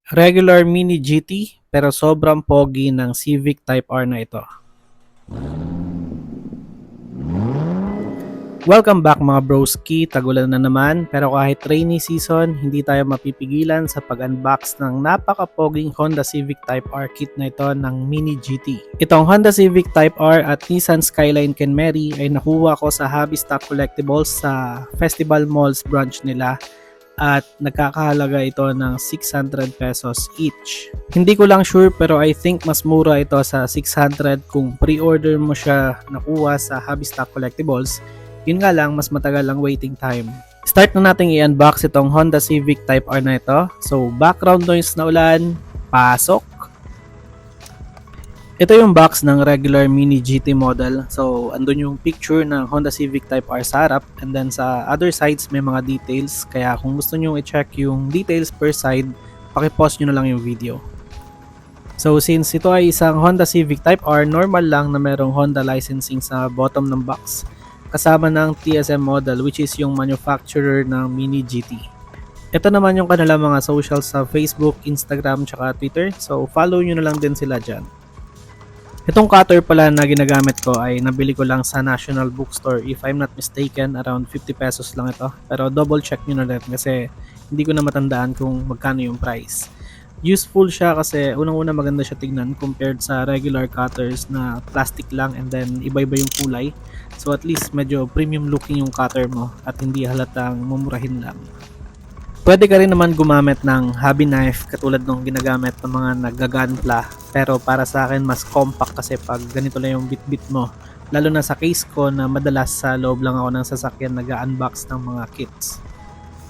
Regular Mini GT pero sobrang pogi ng Civic Type R na ito. Welcome back mga broski, tagulan na naman pero kahit rainy season, hindi tayo mapipigilan sa pag-unbox ng napaka-poging Honda Civic Type R kit na ito ng Mini GT. Itong Honda Civic Type R at Nissan Skyline Ken Mary ay nakuha ko sa Hobby Stock Collectibles sa Festival Malls branch nila at nagkakahalaga ito ng 600 pesos each. Hindi ko lang sure pero I think mas mura ito sa 600 kung pre-order mo siya nakuha sa Hobby Stock Collectibles. Yun nga lang, mas matagal ang waiting time. Start na natin i-unbox itong Honda Civic Type R na ito. So, background noise na ulan, pasok. Ito yung box ng regular Mini GT model. So, andun yung picture ng Honda Civic Type R sa harap. And then sa other sides, may mga details. Kaya kung gusto nyo i-check yung details per side, pakipause nyo na lang yung video. So, since ito ay isang Honda Civic Type R, normal lang na merong Honda licensing sa bottom ng box. Kasama ng TSM model which is yung manufacturer ng Mini GT. Ito naman yung kanilang mga socials sa Facebook, Instagram, tsaka Twitter. So, follow nyo na lang din sila dyan. Itong cutter pala na ginagamit ko ay nabili ko lang sa National Bookstore. If I'm not mistaken, around 50 pesos lang ito. Pero double check nyo na rin kasi hindi ko na matandaan kung magkano yung price. Useful siya kasi unang-una maganda siya tignan compared sa regular cutters na plastic lang and then iba-iba yung kulay. So at least medyo premium looking yung cutter mo at hindi halatang mumurahin lang. Pwede ka rin naman gumamit ng hobby knife katulad nung ginagamit ng mga naggaganpla. Pero para sa akin mas compact kasi pag ganito lang yung bit-bit mo. Lalo na sa case ko na madalas sa loob lang ako ng sasakyan nag-unbox ng mga kits.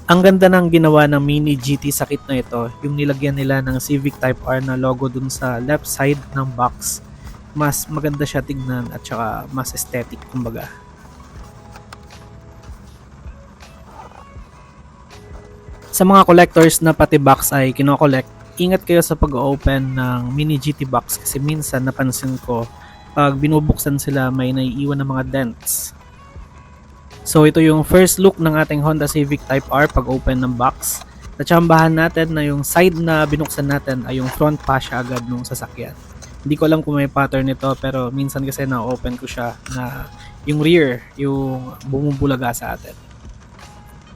Ang ganda ng ginawa ng Mini GT sa kit na ito, yung nilagyan nila ng Civic Type R na logo dun sa left side ng box. Mas maganda siya tignan at saka mas aesthetic kumbaga. Sa mga collectors na pati box ay kino-collect, ingat kayo sa pag-open ng Mini GT box kasi minsan napansin ko pag binubuksan sila may naiiwan ng mga dents. So ito yung first look ng ating Honda Civic Type R pag open ng box. Natsambahan natin na yung side na binuksan natin ay yung front fascia agad ng sasakyan. Hindi ko alam kung may pattern nito pero minsan kasi na-open ko siya na yung rear, yung bumubulaga sa atin.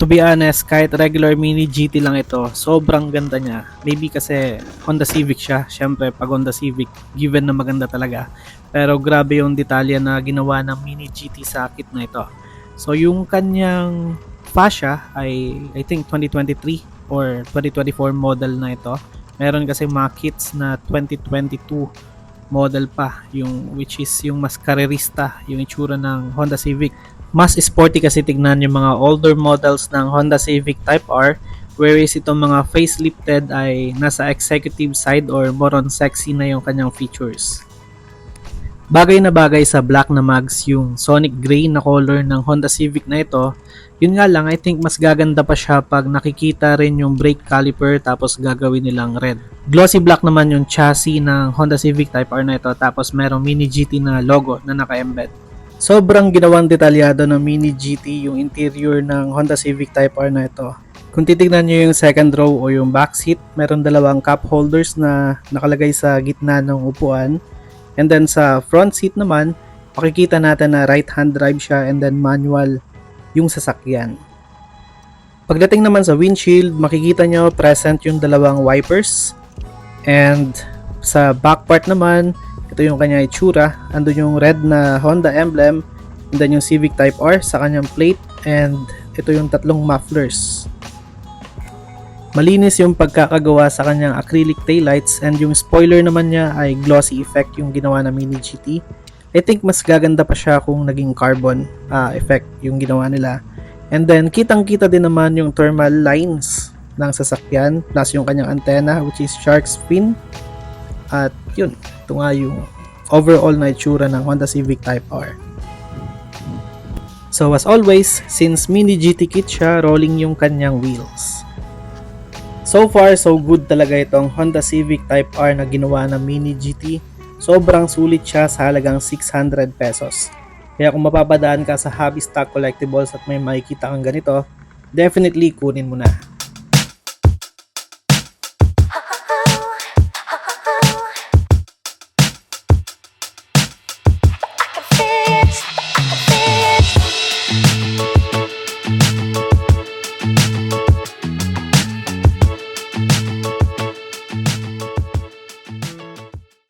To be honest, kahit regular Mini GT lang ito, sobrang ganda niya. Maybe kasi Honda Civic siya. Siyempre, pag Honda Civic, given na maganda talaga. Pero grabe yung detalye na ginawa ng Mini GT sa kit na ito. So yung kanyang fascia ay I think 2023 or 2024 model na ito. Meron kasi mga kits na 2022 model pa, yung which is yung mas karerista yung itsura ng Honda Civic. Mas sporty kasi tignan yung mga older models ng Honda Civic Type R, whereas itong mga facelifted ay nasa executive side or more on sexy na yung kanyang features. Bagay na bagay sa black na mags yung Sonic Gray na color ng Honda Civic na ito. Yun nga lang, I think mas gaganda pa siya pag nakikita rin yung brake caliper tapos gagawin nilang red. Glossy black naman yung chassis ng Honda Civic Type R na ito tapos merong Mini GT na logo na naka-embed. Sobrang ginawang detalyado ng Mini GT yung interior ng Honda Civic Type R na ito. Kung titignan nyo yung second row o yung back seat, meron dalawang cup holders na nakalagay sa gitna ng upuan. And then sa front seat naman, makikita natin na right hand drive siya and then manual yung sasakyan. Pagdating naman sa windshield, makikita nyo present yung dalawang wipers. And sa back part naman, ito yung kanya itsura. Andun yung red na Honda emblem, and then yung Civic Type R sa kanyang plate, and ito yung tatlong mufflers. Malinis yung pagkakagawa sa kanyang acrylic taillights and yung spoiler naman niya ay glossy effect yung ginawa na Mini GT. I think mas gaganda pa siya kung naging carbon effect yung ginawa nila. And then kitang-kita din naman yung thermal lines ng sasakyan plus yung kanyang antenna which is shark's fin. At yun, ito nga yung overall na itsura ng Honda Civic Type R. So as always, since Mini GT kit siya, rolling yung kanyang wheels. So far, so good talaga itong Honda Civic Type R na ginawa ng Mini GT. Sobrang sulit siya sa halagang 600 pesos. Kaya kung mapapadaan ka sa Hobby Stock Collectibles at may makikita kang ganito, definitely kunin mo na.